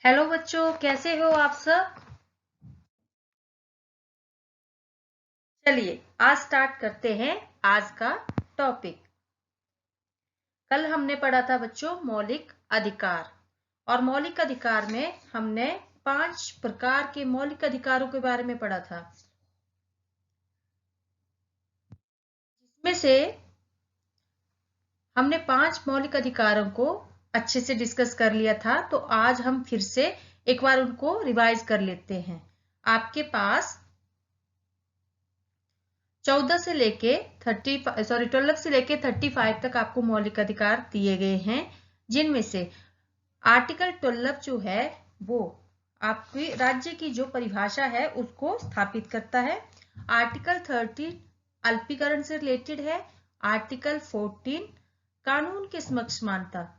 Hello बच्चों, कैसे हो आप सब। चलिए आज स्टार्ट करते हैं आज का टॉपिक। कल हमने पढ़ा था बच्चों मौलिक अधिकार, और मौलिक अधिकार में हमने 5 प्रकार के मौलिक अधिकारों के बारे में पढ़ा था, जिसमें से हमने 5 मौलिक अधिकारों को अच्छे से डिस्कस कर लिया था। तो आज हम फिर से एक बार उनको रिवाइज कर लेते हैं। आपके पास 12 से लेके 35 तक आपको मौलिक अधिकार दिए गए हैं, जिनमें से आर्टिकल 12 जो है वो आपकी राज्य की जो परिभाषा है उसको स्थापित करता है। आर्टिकल 13 अल्पीकरण से रिलेटेड है। आर्टिकल 14 कानून के समक्ष समानता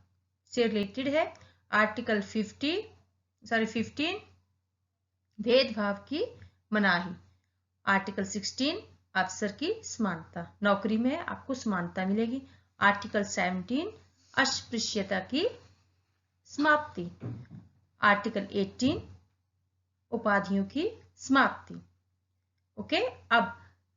से रिलेटेड है। आर्टिकल 15 भेदभाव की मनाही। आर्टिकल 16 अफसर की समानता, नौकरी में आपको समानता मिलेगी। आर्टिकल 17 अस्पृश्यता की समाप्ति। आर्टिकल 18 उपाधियों की समाप्ति। ओके, अब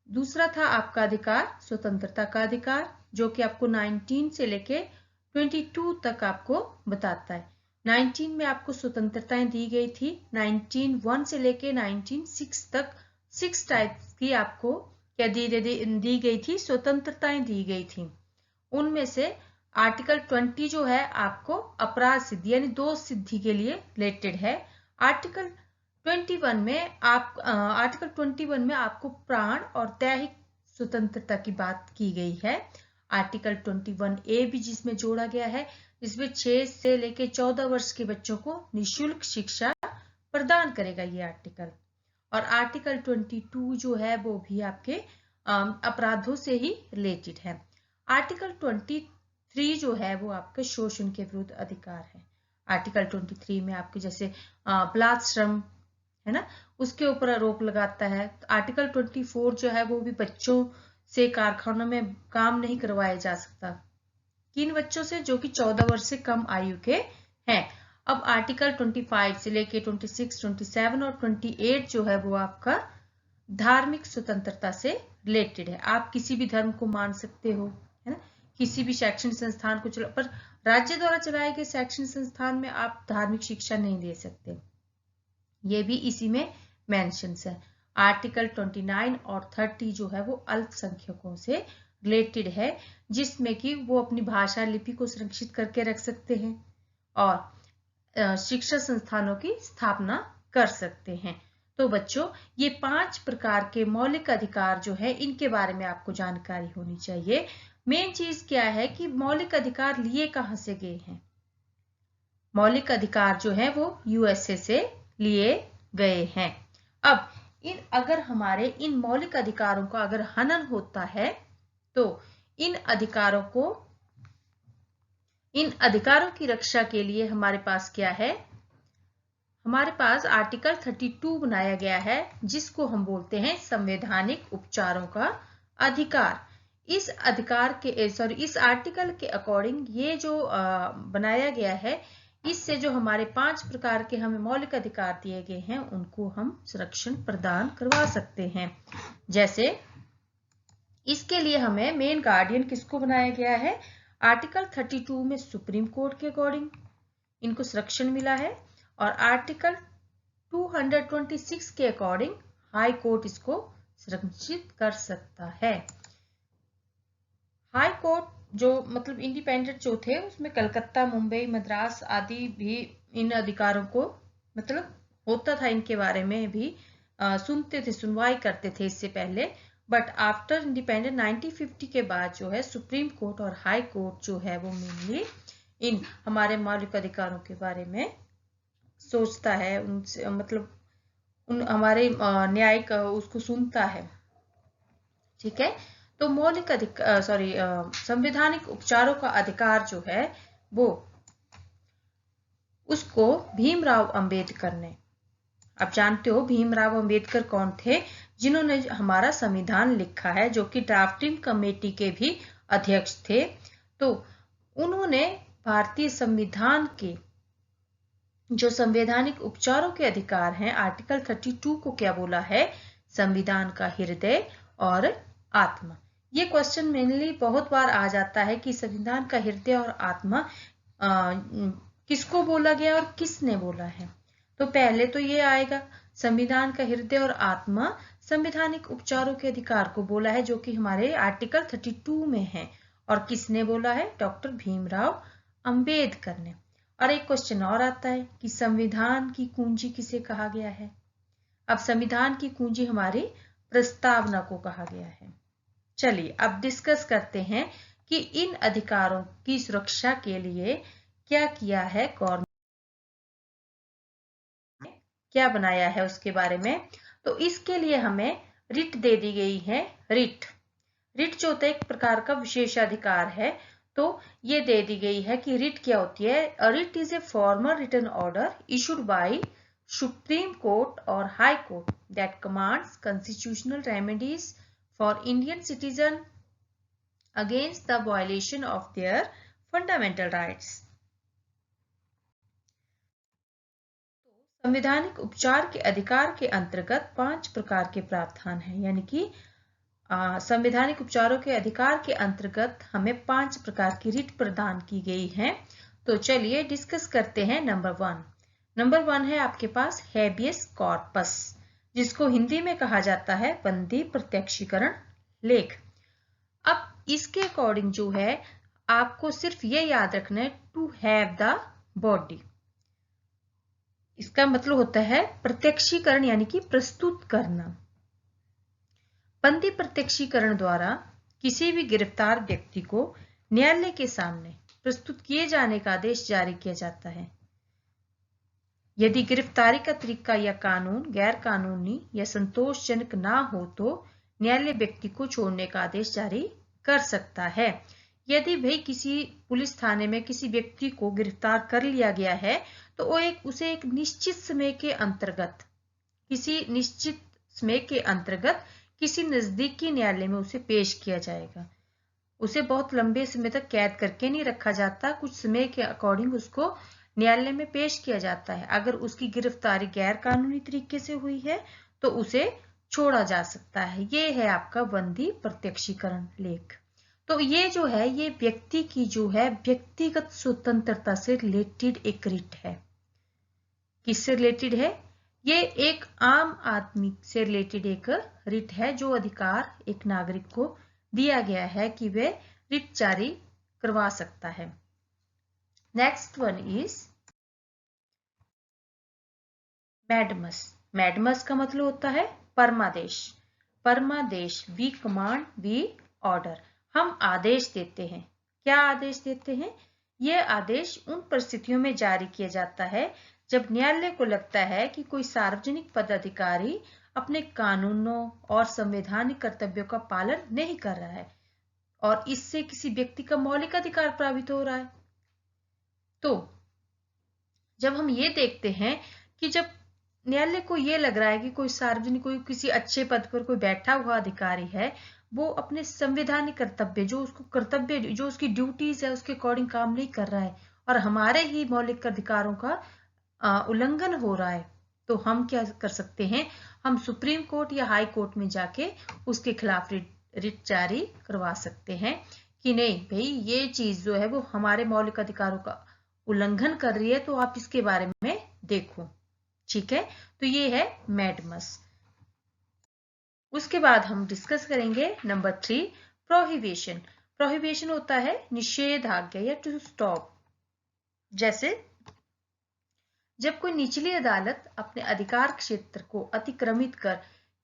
दूसरा था आपका अधिकार स्वतंत्रता का अधिकार, जो कि आपको 19 से लेके 22 तक आपको बताता है। 19 में आपको स्वतंत्रताएं दी गई थी। 19(1) से लेके 19(6) तक 6 टाइप्स की आपको क्या दी गई थी, स्वतंत्रताएं दी गई थी। उनमें से आर्टिकल 20 जो है आपको अपराध सिद्धि यानी दोष सिद्धि के लिए रिलेटेड है। आर्टिकल 21 में आपको प्राण और दैहिक स्वतंत्रता की बात की गई है। आर्टिकल 21A भी जिसमें जोड़ा गया है, जिसमें 6 से लेकर 14 वर्ष के बच्चों को निःशुल्क शिक्षा प्रदान करेगा ये आर्टिकल। और आर्टिकल 22 जो है वो भी आपके अपराधों से ही रिलेटेड है। आर्टिकल 23 जो है वो आपके शोषण के विरुद्ध अधिकार है। आर्टिकल 23 में आपके जैसे बलात् श्रम है ना, उसके ऊपर आरोप लगाता है। आर्टिकल 24 जो है वो भी बच्चों से कारखानों में काम नहीं करवाया जा सकता। किन बच्चों से? जो कि 14 वर्ष से कम आयु के हैं। अब आर्टिकल 25 से लेके 26, 27 और 28 जो है वो आपका धार्मिक स्वतंत्रता से रिलेटेड है। आप किसी भी धर्म को मान सकते हो, है ना, किसी भी शैक्षणिक संस्थान को पर राज्य द्वारा चलाए गए शैक्षणिक संस्थान में आप धार्मिक शिक्षा नहीं दे सकते। ये भी इसी में मेंशन है। आर्टिकल 29 और 30 जो है वो अल्पसंख्यकों से रिलेटेड है, जिसमें कि वो अपनी भाषा लिपि को सुरक्षित करके रख सकते हैं और शिक्षा संस्थानों की स्थापना कर सकते हैं। तो बच्चों, ये 5 प्रकार के मौलिक अधिकार जो है इनके बारे में आपको जानकारी होनी चाहिए। मेन चीज क्या है कि मौलिक अधिकार लिए कहां से गए हैं। मौलिक अधिकार जो है वो यूएसए से लिए गए हैं। अब अगर हमारे इन मौलिक अधिकारों का अगर हनन होता है तो इन अधिकारों की रक्षा के लिए हमारे पास क्या है, हमारे पास आर्टिकल 32 बनाया गया है, जिसको हम बोलते हैं संवैधानिक उपचारों का अधिकार। इस आर्टिकल के अकॉर्डिंग ये जो बनाया गया है, इससे जो हमारे 5 प्रकार के हमें मौलिक अधिकार दिए गए हैं उनको हम संरक्षण प्रदान करवा सकते हैं। जैसे इसके लिए हमें मेन गार्डियन किसको बनाया गया है, आर्टिकल 32 में सुप्रीम कोर्ट के अकॉर्डिंग इनको संरक्षण मिला है, और आर्टिकल 226 के अकॉर्डिंग हाई कोर्ट इसको संरक्षित कर सकता है। हाई कोर्ट जो मतलब इंडिपेंडेंट जो थे उसमें कलकत्ता, मुंबई, मद्रास आदि भी इन अधिकारों को मतलब होता था, इनके बारे में भी सुनते थे, सुनवाई करते थे इससे पहले। बट आफ्टर इंडिपेंडेंट 1950 के बाद जो है सुप्रीम कोर्ट और हाई कोर्ट जो है वो मेनली इन हमारे मौलिक अधिकारों के बारे में सोचता है, उनसे मतलब उन हमारे न्यायिक उसको सुनता है। ठीक है, तो मौलिक अधिकार संवैधानिक उपचारों का अधिकार जो है वो उसको भीमराव अंबेडकर ने, आप जानते हो भीमराव अंबेडकर कौन थे, जिन्होंने हमारा संविधान लिखा है, जो कि ड्राफ्टिंग कमेटी के भी अध्यक्ष थे। तो उन्होंने भारतीय संविधान के जो संवैधानिक उपचारों के अधिकार हैं, आर्टिकल 32 को क्या बोला है? संविधान का हृदय और आत्मा। ये क्वेश्चन मेनली बहुत बार आ जाता है कि संविधान का हृदय और आत्मा किसको बोला गया और किसने बोला है। तो पहले तो ये आएगा, संविधान का हृदय और आत्मा संवैधानिक उपचारों के अधिकार को बोला है, जो कि हमारे आर्टिकल 32 में है। और किसने बोला है? डॉक्टर भीमराव अंबेडकर ने। और एक क्वेश्चन और आता है कि संविधान की कुंजी किसे कहा गया है? अब संविधान की कुंजी हमारी प्रस्तावना को कहा गया है। चलिए अब डिस्कस करते हैं कि इन अधिकारों की सुरक्षा के लिए क्या किया है गवर्नमेंट, क्या बनाया है उसके बारे में। तो इसके लिए हमें रिट दे दी गई है। रिट जो होता है एक प्रकार का विशेषाधिकार है। तो ये दे दी गई है कि रिट क्या होती है। Writ is a formal written order issued by Supreme Court और High Court that commands constitutional remedies for Indian citizen against the violation of their fundamental rights. संवैधानिक उपचार के अधिकार के अंतर्गत 5 प्रकार के प्रावधान हैं, यानी कि संवैधानिक उपचारों के अधिकार के अंतर्गत हमें 5 प्रकार की रिट प्रदान की गई है। तो चलिए डिस्कस करते हैं। नंबर वन है आपके पास हैबियस कॉर्पस, जिसको हिंदी में कहा जाता है बंदी प्रत्यक्षीकरण लेख। अब इसके अकॉर्डिंग जो है आपको सिर्फ ये याद रखना है, टू हैव द बॉडी। इसका मतलब होता है प्रत्यक्षीकरण यानी कि प्रस्तुत करना। बंदी प्रत्यक्षीकरण द्वारा किसी भी गिरफ्तार व्यक्ति को न्यायालय के सामने प्रस्तुत किए जाने का आदेश जारी किया जाता है। यदि गिरफ्तारी का तरीका या कानून गैर कानूनी या संतोषजनक ना हो तो न्यायालय व्यक्ति को छोड़ने का आदेश जारी कर सकता है। यदि भाई किसी पुलिस थाने में किसी व्यक्ति को गिरफ्तार कर लिया गया है तो उसे एक निश्चित समय के अंतर्गत किसी नजदीकी न्यायालय में उसे पेश किया जाएगा। उसे बहुत लंबे समय तक कैद करके नहीं रखा जाता, कुछ समय के अकॉर्डिंग उसको न्यायालय में पेश किया जाता है। अगर उसकी गिरफ्तारी गैर कानूनी तरीके से हुई है तो उसे छोड़ा जा सकता है। ये है आपका बंदी प्रत्यक्षीकरण लेख। तो ये जो है ये व्यक्ति की जो है व्यक्तिगत स्वतंत्रता से रिलेटेड एक रिट है। किससे रिलेटेड है? ये एक आम आदमी से रिलेटेड एक रिट है, जो अधिकार एक नागरिक को दिया गया है कि वे रिट जारी करवा सकता है। Next one is mandamus. Mandamus का मतलब होता है परमादेश। परमादेश, वी कमांड वी ऑर्डर, हम आदेश देते हैं। क्या आदेश देते हैं? यह आदेश उन परिस्थितियों में जारी किया जाता है जब न्यायालय को लगता है कि कोई सार्वजनिक पदाधिकारी अपने कानूनों और संवैधानिक कर्तव्यों का पालन नहीं कर रहा है और इससे किसी व्यक्ति का मौलिक अधिकार प्रभावित हो रहा है। तो जब हम ये देखते हैं कि जब न्यायालय को ये लग रहा है कि कोई सार्वजनिक कोई किसी अच्छे पद पर कोई बैठा हुआ अधिकारी है, वो अपने संवैधानिक कर्तव्य जो उसकी ड्यूटीज है उसके अकॉर्डिंग काम नहीं कर रहा है और हमारे ही मौलिक अधिकारों का उल्लंघन हो रहा है, तो हम क्या कर सकते हैं? हम सुप्रीम कोर्ट या हाई कोर्ट में जाके उसके खिलाफ रिट जारी करवा सकते हैं कि नहीं भाई ये चीज जो है वो हमारे मौलिक अधिकारों का उल्लंघन कर रही है, तो आप इसके बारे में देखो। ठीक है, तो ये है मैडमस। उसके बाद हम डिस्कस करेंगे नंबर 3 प्रोहिबिशन। प्रोहिबिशन होता है निषेधाज्ञा या टू स्टॉप। जैसे जब कोई निचली अदालत अपने अधिकार क्षेत्र को अतिक्रमित कर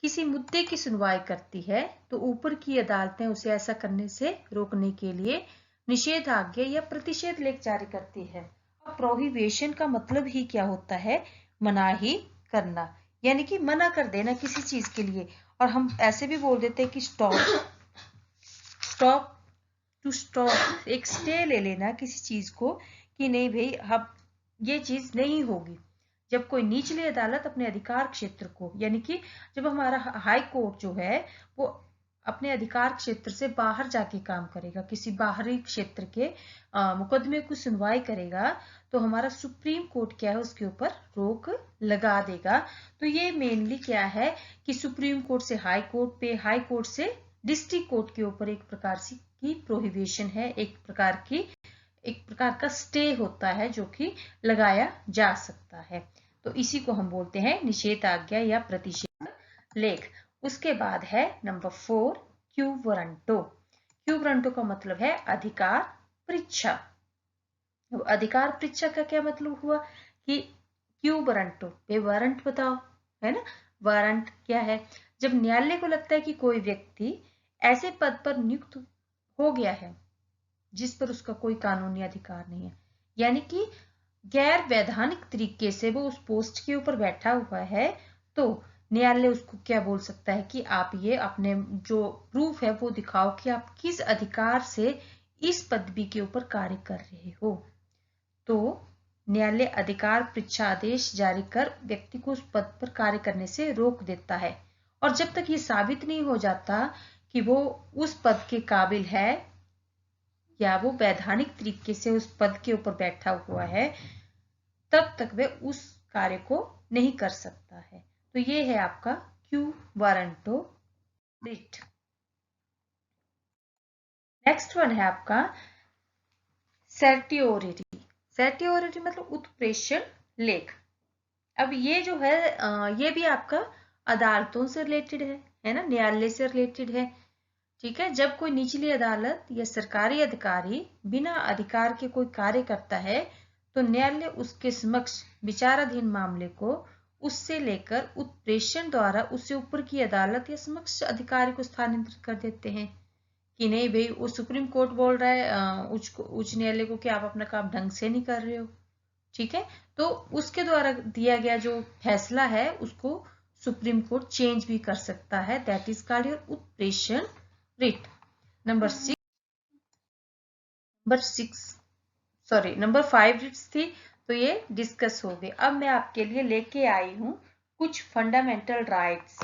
किसी मुद्दे की सुनवाई करती है तो ऊपर की अदालतें उसे ऐसा करने से रोकने के लिए निषेधाज्ञा या प्रतिषेध लेख जारी करती है। अब प्रोहिबिशन का मतलब ही क्या होता है? मनाही करना, यानी कि मना कर देना किसी चीज के लिए। और हम ऐसे भी बोल देते हैं कि स्टॉप, एक स्टे ले लेना किसी चीज को कि नहीं भाई अब ये चीज नहीं होगी। जब कोई निचली अदालत अपने अधिकार क्षेत्र को, यानी कि जब हमारा हाई कोर्ट जो है वो अपने अधिकार क्षेत्र से बाहर जाके काम करेगा, किसी बाहरी क्षेत्र के मुकदमे को सुनवाई करेगा, तो हमारा सुप्रीम कोर्ट क्या है उसके ऊपर रोक लगा देगा। तो ये मेनली क्या है कि सुप्रीम कोर्ट से हाई कोर्ट पे, हाई कोर्ट से डिस्ट्रिक्ट कोर्ट के ऊपर एक प्रकार से की प्रोहिबिशन है, एक प्रकार का स्टे होता है जो कि लगाया जा सकता है। तो इसी को हम बोलते हैं निषेधाज्ञा या प्रतिषेध लेख। उसके बाद है number 4 quo warranto. Quo warranto का मतलब है अधिकार परीक्षा। अधिकार परीक्षा का क्या मतलब हुआ कि क्यू वारंटो पे वारंट बताओ, है ना। वारंट क्या है, जब न्यायालय को लगता है कि कोई व्यक्ति ऐसे पद पर नियुक्त हो गया है जिस पर उसका कोई कानूनी अधिकार नहीं है, यानी कि गैर वैधानिक तरीके से वो उस पोस्ट के ऊपर बैठा हुआ है, तो न्यायालय उसको क्या बोल सकता है कि आप ये अपने जो प्रूफ है वो दिखाओ कि आप किस अधिकार से इस पदवी के ऊपर कार्य कर रहे हो। तो न्यायालय अधिकार परीक्षा आदेश जारी कर व्यक्ति को उस पद पर कार्य करने से रोक देता है, और जब तक ये साबित नहीं हो जाता कि वो उस पद के काबिल है या वो वैधानिक तरीके से उस पद के ऊपर बैठा हुआ है, तब तक वह उस कार्य को नहीं कर सकता है। तो ये है आपका quo warranto writ. Next one है आपका सर्टियोरिटी। सर्टियोरिटी मतलब उत्प्रेषण लेख। अब ये जो है ये भी आपका अदालतों से रिलेटेड है ना, न्यायालय से रिलेटेड है। ठीक है, जब कोई निचली अदालत या सरकारी अधिकारी बिना अधिकार के कोई कार्य करता है तो न्यायालय उसके समक्ष विचाराधीन मामले को उससे लेकर उत्प्रेषण द्वारा उससे ऊपर की अदालत या समक्ष अधिकारी को स्थानांतरित कर देते हैं कि नहीं भाई, वो सुप्रीम कोर्ट बोल रहा है उच्च न्यायालय को कि आप अपना काम ढंग से नहीं कर रहे हो। ठीक है, तो उसके द्वारा दिया गया जो फैसला है उसको सुप्रीम कोर्ट चेंज भी कर सकता है। दैट इज कॉल्ड योर उत्प्रेषण रिट। नंबर 5 रिट्स थी, तो ये डिस्कस हो गए। अब मैं आपके लिए लेके आई हूं कुछ फंडामेंटल राइट्स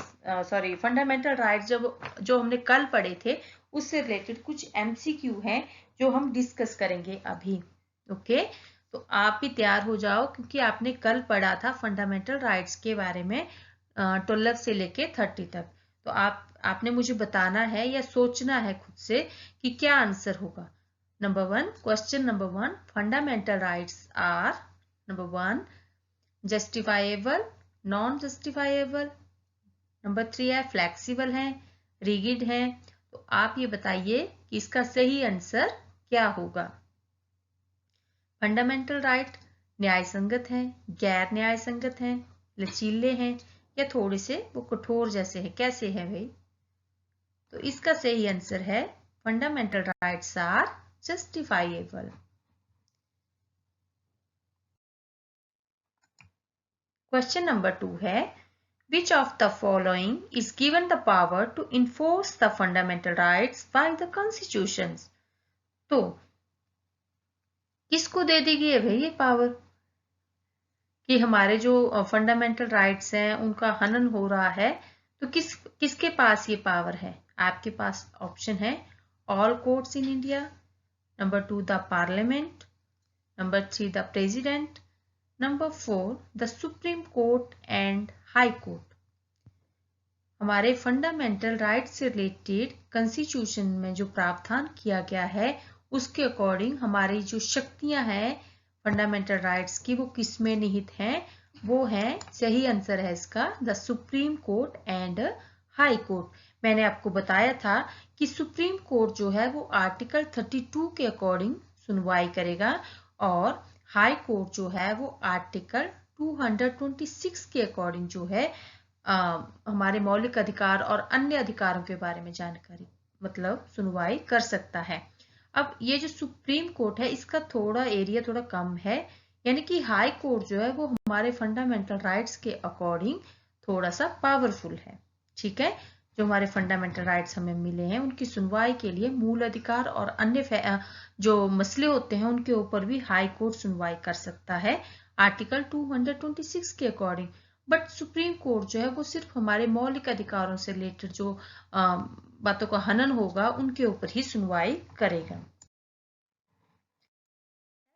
जो हमने कल पढ़े थे उससे रिलेटेड कुछ MCQ हैं जो हम डिस्कस करेंगे अभी। ओके, तो आप भी तैयार हो जाओ क्योंकि आपने कल पढ़ा था फंडामेंटल राइट्स के बारे में 12 से लेके 30 तक। तो आपने मुझे बताना है या सोचना है खुद से कि क्या आंसर होगा। Question number 1, fundamental rights are number 1 justifiable, non justifiable. Number 3 है फ्लेक्सिबल है, रिगिड है। तो आप ये बताइए कि इसका सही आंसर क्या होगा। फंडामेंटल राइट न्याय संगत है, गैर न्याय संगत है, लचीले हैं या थोड़े से वो कठोर जैसे हैं, कैसे हैं भाई। तो इसका सही आंसर है fundamental rights are justifiable. Question number 2 है which of the following is given the power to enforce the fundamental rights by the constitutions। तो किसको दे दी गई है भाई ये पावर कि हमारे जो फंडामेंटल राइट्स हैं उनका हनन हो रहा है, तो किसके पास ये पावर है। आपके पास ऑप्शन है all courts in India, number 2 the parliament, number 3 the president, number 4 the supreme court and high court. हमारे फंडामेंटल राइट से रिलेटेड कॉन्स्टिट्यूशन में जो प्रावधान किया गया है उसके अकॉर्डिंग हमारी जो शक्तियां हैं फंडामेंटल राइट्स की वो किस में निहित हैं, वो है, सही आंसर है इसका the supreme court and high court. मैंने आपको बताया था कि सुप्रीम कोर्ट जो है वो आर्टिकल 32 के अकॉर्डिंग सुनवाई करेगा और हाई कोर्ट जो है वो आर्टिकल 226 के अकॉर्डिंग जो है हमारे मौलिक अधिकार और अन्य अधिकारों के बारे में जानकारी मतलब सुनवाई कर सकता है। अब ये जो सुप्रीम कोर्ट है इसका थोड़ा एरिया थोड़ा कम है, यानी कि हाई कोर्ट जो है वो हमारे फंडामेंटल राइट्स के अकॉर्डिंग थोड़ा सा पावरफुल है। ठीक है, जो हमारे फंडामेंटल राइट्स हमें मिले हैं उनकी सुनवाई के लिए मूल अधिकार और अन्य जो मसले होते हैं उनके ऊपर भी हाई कोर्ट सुनवाई कर सकता है आर्टिकल 226 के अकॉर्डिंग। बट सुप्रीम कोर्ट जो है वो सिर्फ हमारे मौलिक अधिकारों से रिलेटेड जो बातों का हनन होगा उनके ऊपर ही सुनवाई करेगा।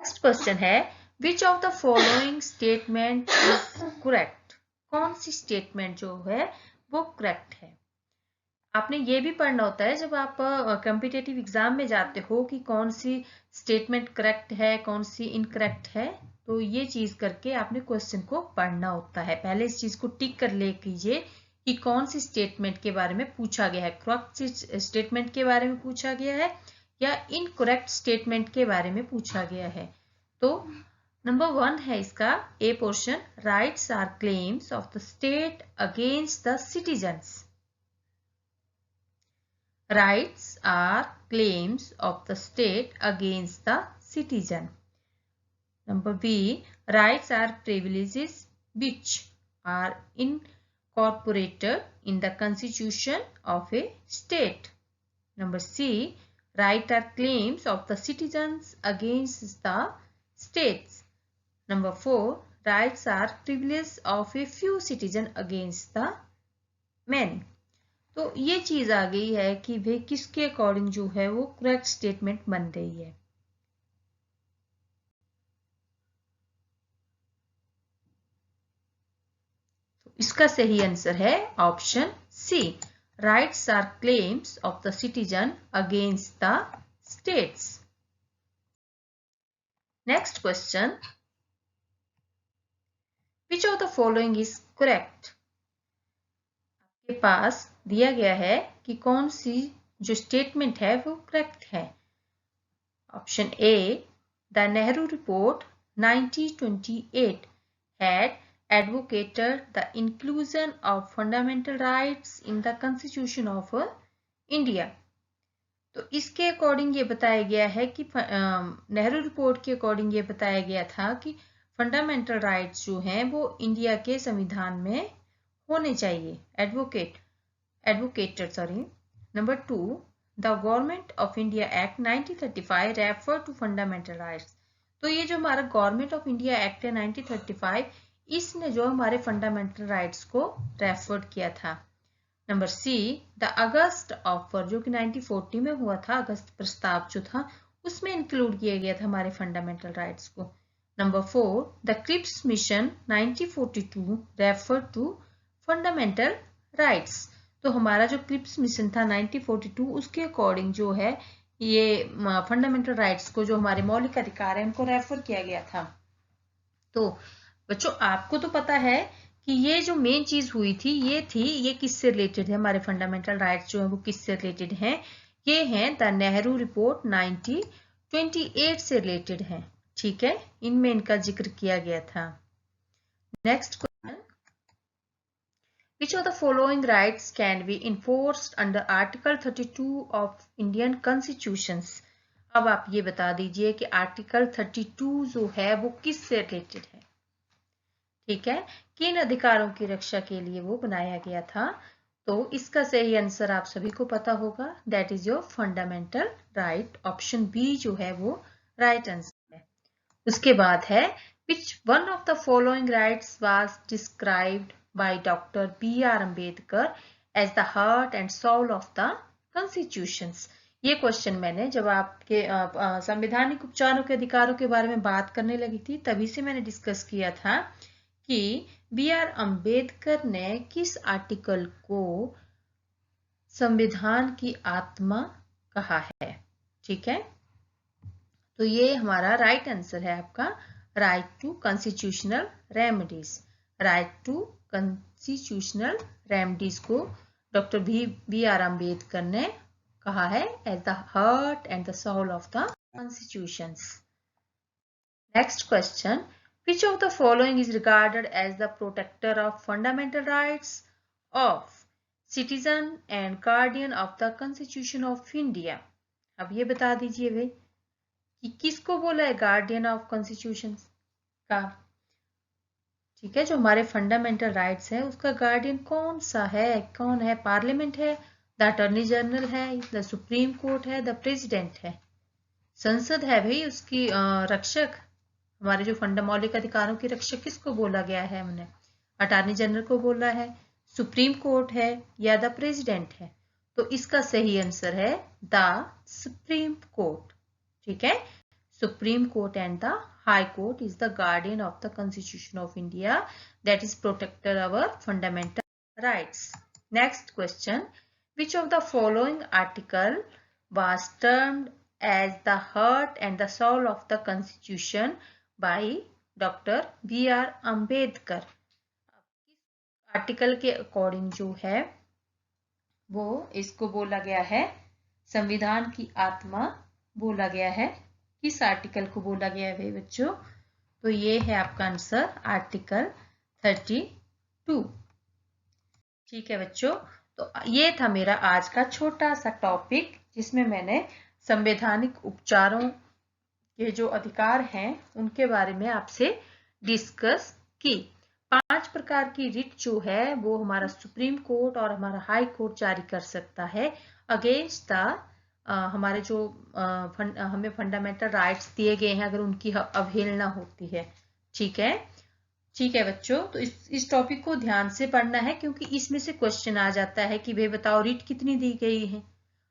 नेक्स्ट क्वेश्चन है विच of the following statement is correct? कौन सी स्टेटमेंट जो है वो करेक्ट है? आपने ये भी पढ़ना होता है जब आप कॉम्पिटिटिव एग्जाम में जाते हो कि कौन सी स्टेटमेंट करेक्ट है, कौन सी इनकरेक्ट है। तो ये चीज करके आपने क्वेश्चन को पढ़ना होता है। पहले इस चीज को टिक कर ले कीजिए कि कौन सी स्टेटमेंट के बारे में पूछा गया है, करेक्ट स्टेटमेंट के बारे में पूछा गया है या इनकरेक्ट स्टेटमेंट के बारे में पूछा गया है। तो नंबर 1 है इसका A portion, rights are claims of the state against the citizens. Rights are claims of the state against the citizen. Number B, rights are privileges which are incorporated in the constitution of a state. Number C, rights are claims of the citizens against the states. Number 4, rights are privileges of a few citizens against the many. तो ये चीज आ गई है कि भाई किसके according जो है वो करेक्ट स्टेटमेंट बन रही है। तो इसका सही आंसर है option C, rights are claims of the citizen against the states. Next question, which of the following is correct? के पास दिया गया है कि कौन सी जो स्टेटमेंट है वो करेक्ट है। Option A, the Nehru report 1928 had advocated the inclusion of fundamental rights in the constitution of India। तो इसके अकॉर्डिंग ये बताया गया है कि नेहरू रिपोर्ट के अकॉर्डिंग ये बताया गया था कि फंडामेंटल राइट्स जो हैं वो इंडिया के संविधान में होने चाहिए। Advocated sorry. Number 2, the government of India act 1935 refer to fundamental rights. तो ये जो हमारा गवर्नमेंट ऑफ इंडिया एक्ट है 1935, इसने जो हमारे फंडामेंटल राइट्स को रेफर किया था। Number C, the August offer जो कि 1940 में हुआ था, अगस्त प्रस्ताव जो था उसमें इंक्लूड किया गया था हमारे फंडामेंटल राइट्स को। Number 4, the Cripps mission 1942 refer to fundamental rights. तो हमारा जो क्रिप्स मिशन था 1942 उसके अकॉर्डिंग जो है ये फंडामेंटल राइट्स को, जो हमारे मौलिक अधिकार है, उनको रेफर किया गया था। तो बच्चों आपको तो पता है कि ये जो मेन चीज हुई थी ये किससे रिलेटेड है, हमारे फंडामेंटल राइट्स जो है वो किससे रिलेटेड हैं? ये हैं द नेहरू रिपोर्ट 1928 से रिलेटेड है। ठीक है, इनमें इनका जिक्र किया गया था। Next question, which of the following rights can be enforced under Article 32 of Indian Constitutions? अब आप ये बता दीजिए कि आर्टिकल 32 जो है वो किससे रिलेटेड है। ठीक है, किन अधिकारों की रक्षा के लिए वो बनाया गया था? तो इसका सही आंसर आप सभी को पता होगा, that is your fundamental right. Option B जो है वो राइट आंसर है। उसके बाद है, which one of the following rights was described by Dr. B.R. Ambedkar as the heart and soul of the constitutions? ये क्वेश्चन मैंने जब आपके संवैधानिक उपचारों के अधिकारों के बारे में बात करने लगी थी तभी से मैंने डिस्कस किया था कि B.R. अम्बेडकर ने किस आर्टिकल को संविधान की आत्मा कहा है। ठीक है, तो ये हमारा राइट आंसर है आपका, right to constitutional remedies. Right to constitutional remedies को डॉक्टर B.R. अम्बेडकर ने कहा है as the heart and the soul of the constitutions. Next question, which of the following is regarded as the protector of fundamental rights of citizen and guardian of the Constitution of India? अब ये बता दीजिए भाई कि किसको बोला है guardian of constitution का। ठीक है, जो हमारे फंडामेंटल राइट्स है उसका गार्डियन कौन सा है, कौन है? पार्लियामेंट है, द अटॉर्नी जनरल है, द सुप्रीम कोर्ट है, द प्रेसिडेंट है। संसद है भाई उसकी रक्षक। हमारे जो मौलिक अधिकारों की रक्षक किसको बोला गया है? हमने अटॉर्नी जनरल को बोला है, सुप्रीम कोर्ट है या द प्रेसिडेंट है। तो इसका सही आंसर है द सुप्रीम कोर्ट। ठीक है, supreme court and the High Court is the guardian of the Constitution of India, that is protected our fundamental rights. Next question, which of the following article was termed as the heart and the soul of the Constitution by Dr. B.R. Ambedkar? Article के according जो है वो इसको बोला गया है संविधान की आत्मा बोला गया है। किस आर्टिकल को बोला गया है बच्चों? तो ये है आपका आंसर आर्टिकल 32। ठीक है बच्चों, तो ये था मेरा आज का छोटा सा टॉपिक जिसमें मैंने संवैधानिक उपचारों के जो अधिकार हैं उनके बारे में आपसे डिस्कस की। 5 प्रकार की रिट जो है वो हमारा सुप्रीम कोर्ट और हमारा हाई कोर्ट जारी कर सकता है अगेंस्ट द हमारे जो हमें फंडामेंटल राइट्स दिए गए हैं अगर उनकी अवहेलना होती है। ठीक है बच्चों, तो इस टॉपिक को ध्यान से पढ़ना है क्योंकि इसमें से क्वेश्चन आ जाता है कि भाई बताओ रिट कितनी दी गई है,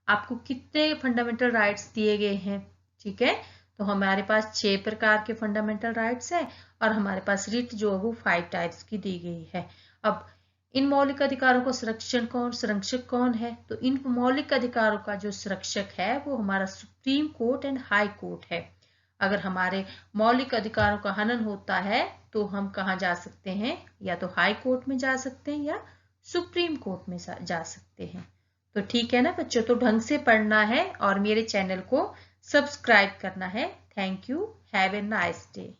आपको कितने फंडामेंटल राइट्स दिए गए हैं। ठीक है, तो हमारे पास 6 प्रकार के फंडामेंटल राइट्स हैं और हमारे पास रिट जो है वो 5 टाइप्स की दी गई है। अब इन मौलिक अधिकारों का संरक्षक कौन है? तो इन मौलिक अधिकारों का जो संरक्षक है वो हमारा supreme court and high court है। अगर हमारे मौलिक अधिकारों का हनन होता है तो हम कहाँ जा सकते हैं? या तो हाई कोर्ट में जा सकते हैं या सुप्रीम कोर्ट में जा सकते हैं। तो ठीक है ना बच्चों, तो ढंग से पढ़ना है और मेरे चैनल को सब्सक्राइब करना है। Thank you, have a nice day.